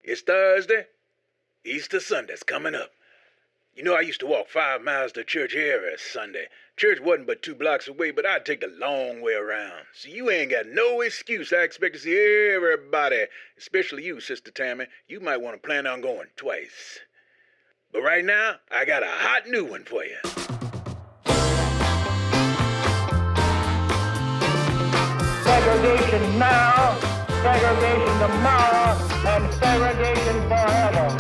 It's Thursday. Easter Sunday's coming up. You know, I used to walk 5 miles to church every Sunday. Church wasn't but 2 blocks away, but I'd take the long way around. So you ain't got no excuse. I expect to see everybody, especially you, Sister Tammy. You might want to plan on going twice. But right now, I got a hot new one for you. Segregation now, segregation tomorrow, and segregation forever.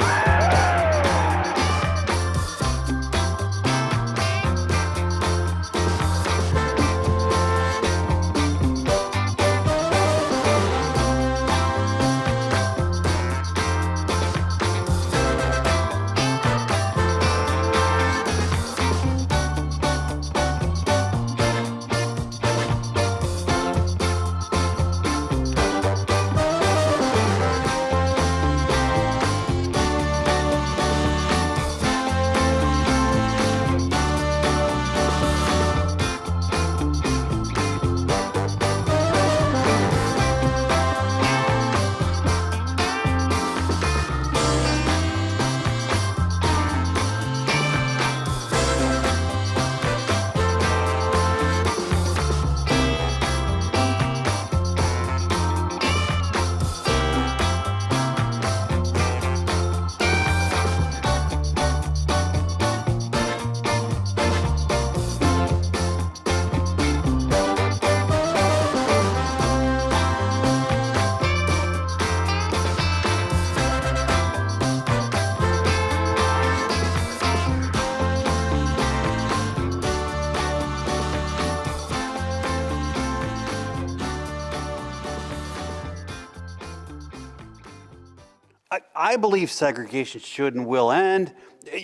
I believe segregation should and will end.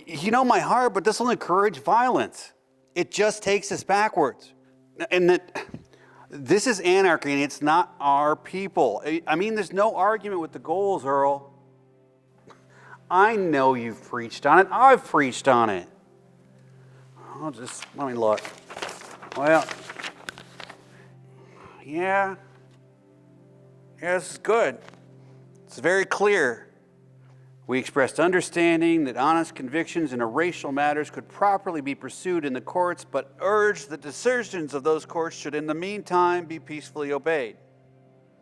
You know my heart, but this will encourage violence. It just takes us backwards. And that this is anarchy, and it's not our people. I mean, there's no argument with the goals, Earl. I know you've preached on it. I've preached on it. Let me look. Well, yeah, this is good. It's very clear. We expressed understanding that honest convictions in racial matters could properly be pursued in the courts, but urged that decisions of those courts should in the meantime be peacefully obeyed.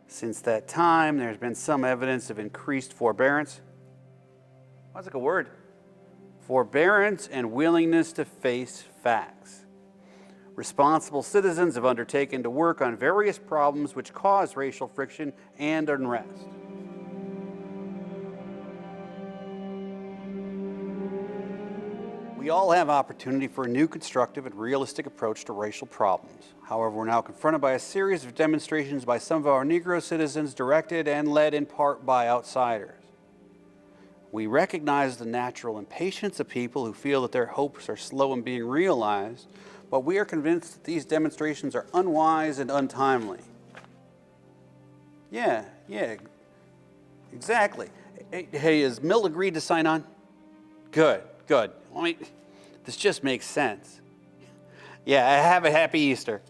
Since that time, there's been some evidence of increased forbearance. That's like a word. Forbearance and willingness to face facts. Responsible citizens have undertaken to work on various problems which cause racial friction and unrest. We all have opportunity for a new constructive and realistic approach to racial problems. However, we're now confronted by a series of demonstrations by some of our Negro citizens directed and led in part by outsiders. We recognize the natural impatience of people who feel that their hopes are slow in being realized, but we are convinced that these demonstrations are unwise and untimely. Yeah, exactly. Hey, is Mill agreed to sign on? Good. This just makes sense. Yeah, have a happy Easter.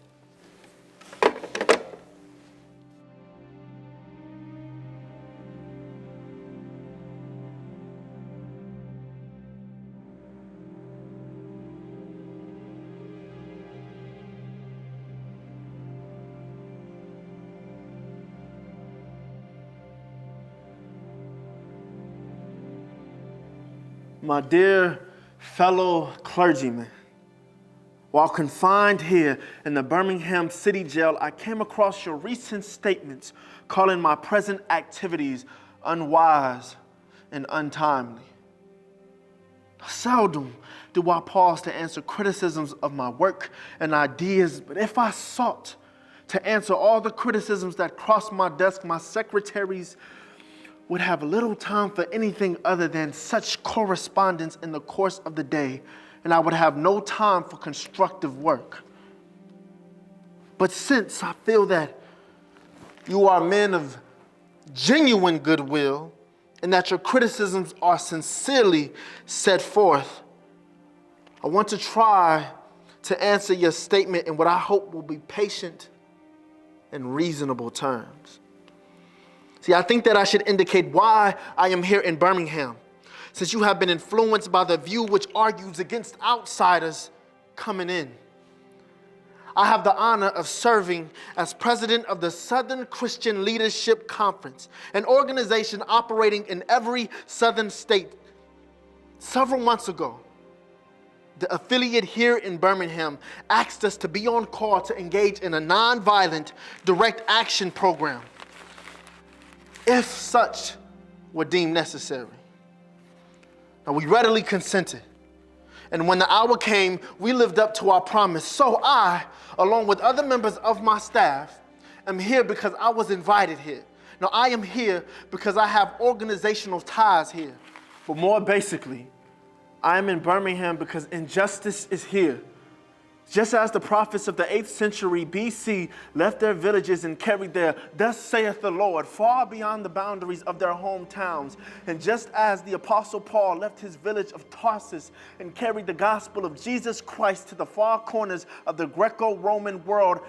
My dear fellow clergymen, while confined here in the Birmingham City Jail, I came across your recent statements calling my present activities unwise and untimely. Seldom do I pause to answer criticisms of my work and ideas, but if I sought to answer all the criticisms that crossed my desk, my secretaries would have little time for anything other than such correspondence in the course of the day, and I would have no time for constructive work. But since I feel that you are men of genuine goodwill and that your criticisms are sincerely set forth, I want to try to answer your statement in what I hope will be patient and reasonable terms. See, I think that I should indicate why I am here in Birmingham, since you have been influenced by the view which argues against outsiders coming in. I have the honor of serving as president of the Southern Christian Leadership Conference, an organization operating in every southern state. Several months ago, the affiliate here in Birmingham asked us to be on call to engage in a nonviolent direct action program, if such were deemed necessary. Now, we readily consented. And when the hour came, we lived up to our promise. So I, along with other members of my staff, am here because I was invited here. Now, I am here because I have organizational ties here. But more basically, I am in Birmingham because injustice is here. Just as the prophets of the 8th century BC left their villages and carried their "Thus saith the Lord" far beyond the boundaries of their hometowns, and just as the Apostle Paul left his village of Tarsus and carried the gospel of Jesus Christ to the far corners of the Greco-Roman world,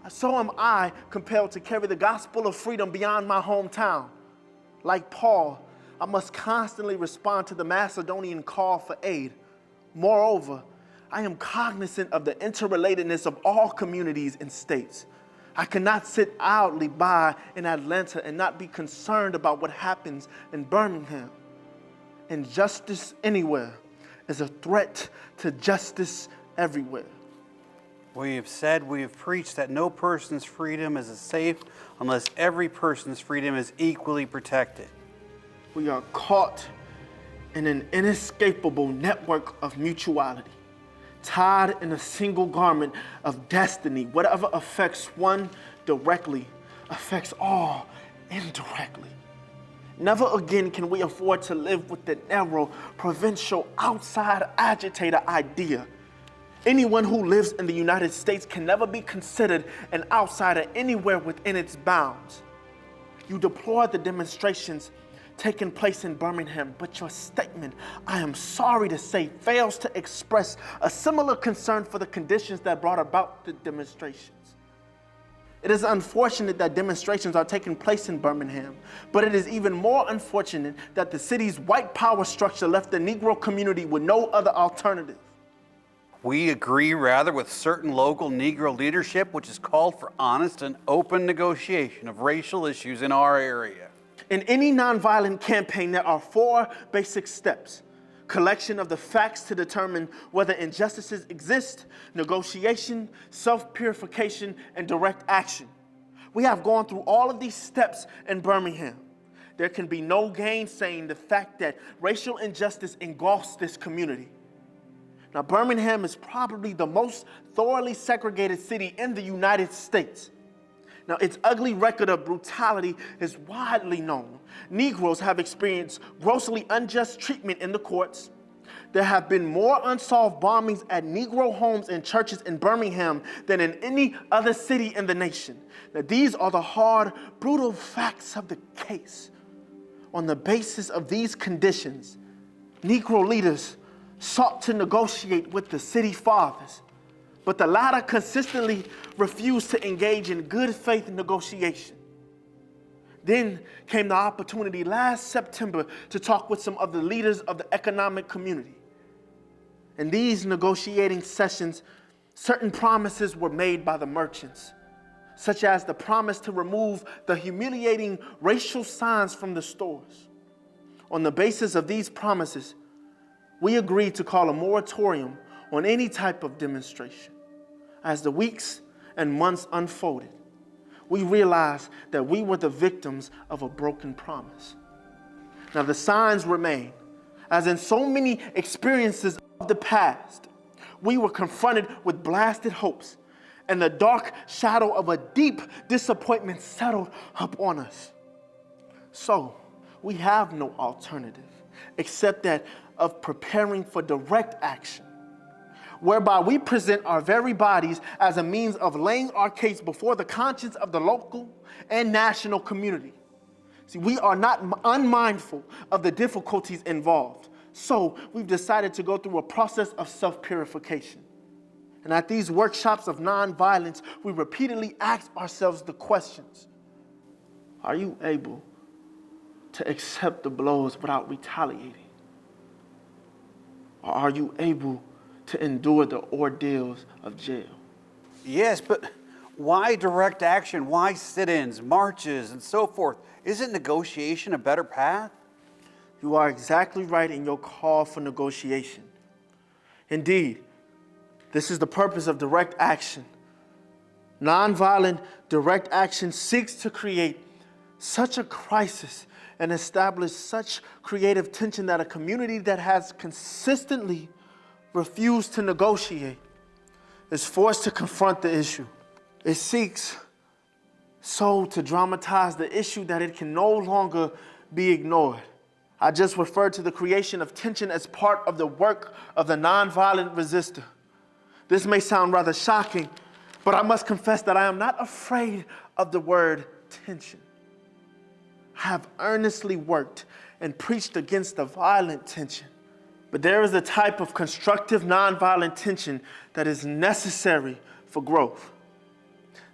so am I compelled to carry the gospel of freedom beyond my hometown. Like Paul, I must constantly respond to the Macedonian call for aid. Moreover, I am cognizant of the interrelatedness of all communities and states. I cannot sit idly by in Atlanta and not be concerned about what happens in Birmingham. Injustice anywhere is a threat to justice everywhere. We have said, we have preached that no person's freedom is safe unless every person's freedom is equally protected. We are caught in an inescapable network of mutuality, tied in a single garment of destiny. Whatever affects one directly affects all indirectly. Never again can we afford to live with the narrow, provincial, outside agitator idea. Anyone who lives in the United States can never be considered an outsider anywhere within its bounds. You deplore the demonstrations taking place in Birmingham, but your statement, I am sorry to say, fails to express a similar concern for the conditions that brought about the demonstrations. It is unfortunate that demonstrations are taking place in Birmingham, but it is even more unfortunate that the city's white power structure left the Negro community with no other alternative. We agree rather with certain local Negro leadership, which has called for honest and open negotiation of racial issues in our area. In any nonviolent campaign, there are 4 basic steps: collection of the facts to determine whether injustices exist, negotiation, self-purification, and direct action. We have gone through all of these steps in Birmingham. There can be no gainsaying the fact that racial injustice engulfs this community. Now, Birmingham is probably the most thoroughly segregated city in the United States. Now, its ugly record of brutality is widely known. Negroes have experienced grossly unjust treatment in the courts. There have been more unsolved bombings at Negro homes and churches in Birmingham than in any other city in the nation. Now, these are the hard, brutal facts of the case. On the basis of these conditions, Negro leaders sought to negotiate with the city fathers, but the latter consistently refused to engage in good faith negotiation. Then came the opportunity last September to talk with some of the leaders of the economic community. In these negotiating sessions, certain promises were made by the merchants, such as the promise to remove the humiliating racial signs from the stores. On the basis of these promises, we agreed to call a moratorium on any type of demonstration. As the weeks and months unfolded, we realized that we were the victims of a broken promise. Now, the signs remain. As in so many experiences of the past, we were confronted with blasted hopes, and the dark shadow of a deep disappointment settled upon us. So, we have no alternative except that of preparing for direct action, whereby we present our very bodies as a means of laying our case before the conscience of the local and national community. See, we are not unmindful of the difficulties involved, so we've decided to go through a process of self-purification. And at these workshops of nonviolence, we repeatedly ask ourselves the questions: are you able to accept the blows without retaliating? Or are you able to endure the ordeals of jail? Yes, but why direct action? Why sit-ins, marches, and so forth? Isn't negotiation a better path? You are exactly right in your call for negotiation. Indeed, this is the purpose of direct action. Nonviolent direct action seeks to create such a crisis and establish such creative tension that a community that has consistently refused to negotiate is forced to confront the issue. It seeks so to dramatize the issue that it can no longer be ignored. I just referred to the creation of tension as part of the work of the nonviolent resistor. This may sound rather shocking, but I must confess that I am not afraid of the word tension. I have earnestly worked and preached against the violent tension, but there is a type of constructive nonviolent tension that is necessary for growth.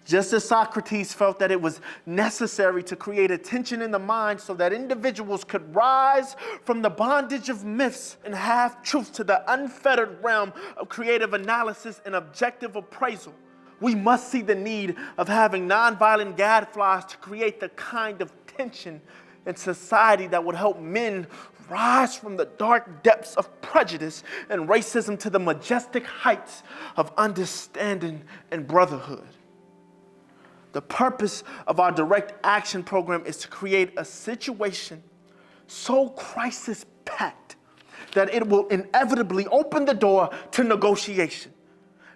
Just as Socrates felt that it was necessary to create a tension in the mind so that individuals could rise from the bondage of myths and have truth to the unfettered realm of creative analysis and objective appraisal, we must see the need of having nonviolent gadflies to create the kind of tension in society that would help men rise from the dark depths of prejudice and racism to the majestic heights of understanding and brotherhood. The purpose of our direct action program is to create a situation so crisis-packed that it will inevitably open the door to negotiation.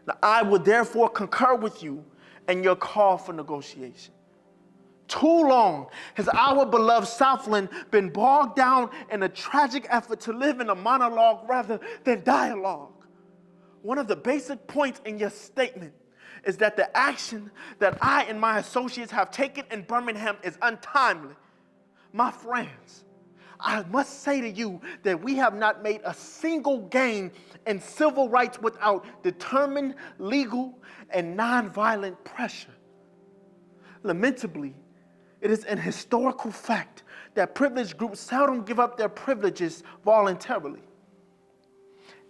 Now, I would therefore concur with you in your call for negotiation. Too long has our beloved Southland been bogged down in a tragic effort to live in a monologue rather than dialogue. One of the basic points in your statement is that the action that I and my associates have taken in Birmingham is untimely. My friends, I must say to you that we have not made a single gain in civil rights without determined legal and nonviolent pressure. Lamentably, it is an historical fact that privileged groups seldom give up their privileges voluntarily.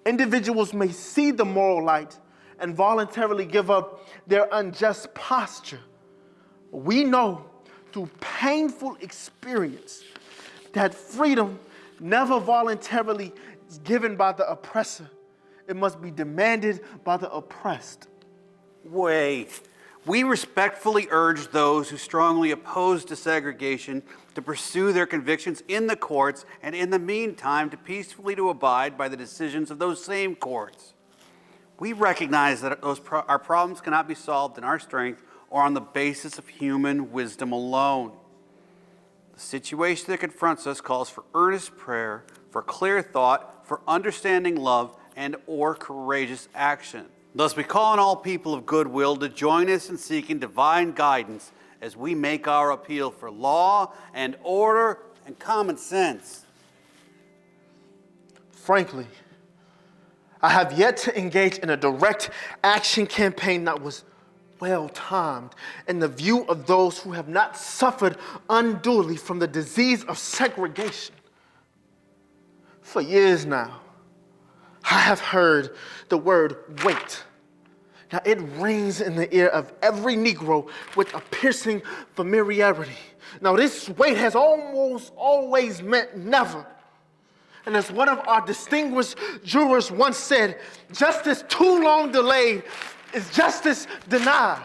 Individuals may see the moral light and voluntarily give up their unjust posture. We know through painful experience that freedom never voluntarily is given by the oppressor. It must be demanded by the oppressed. Wait. We respectfully urge those who strongly oppose desegregation to pursue their convictions in the courts and in the meantime to peacefully abide by the decisions of those same courts. We recognize that our problems cannot be solved in our strength or on the basis of human wisdom alone. The situation that confronts us calls for earnest prayer, for clear thought, for understanding love, and or courageous action. Thus we call on all people of goodwill to join us in seeking divine guidance as we make our appeal for law and order and common sense. Frankly, I have yet to engage in a direct action campaign that was well-timed in the view of those who have not suffered unduly from the disease of segregation. For years now, I have heard the word wait. Now it rings in the ear of every Negro with a piercing familiarity. Now this wait has almost always meant never. And as one of our distinguished jurors once said, justice too long delayed is justice denied.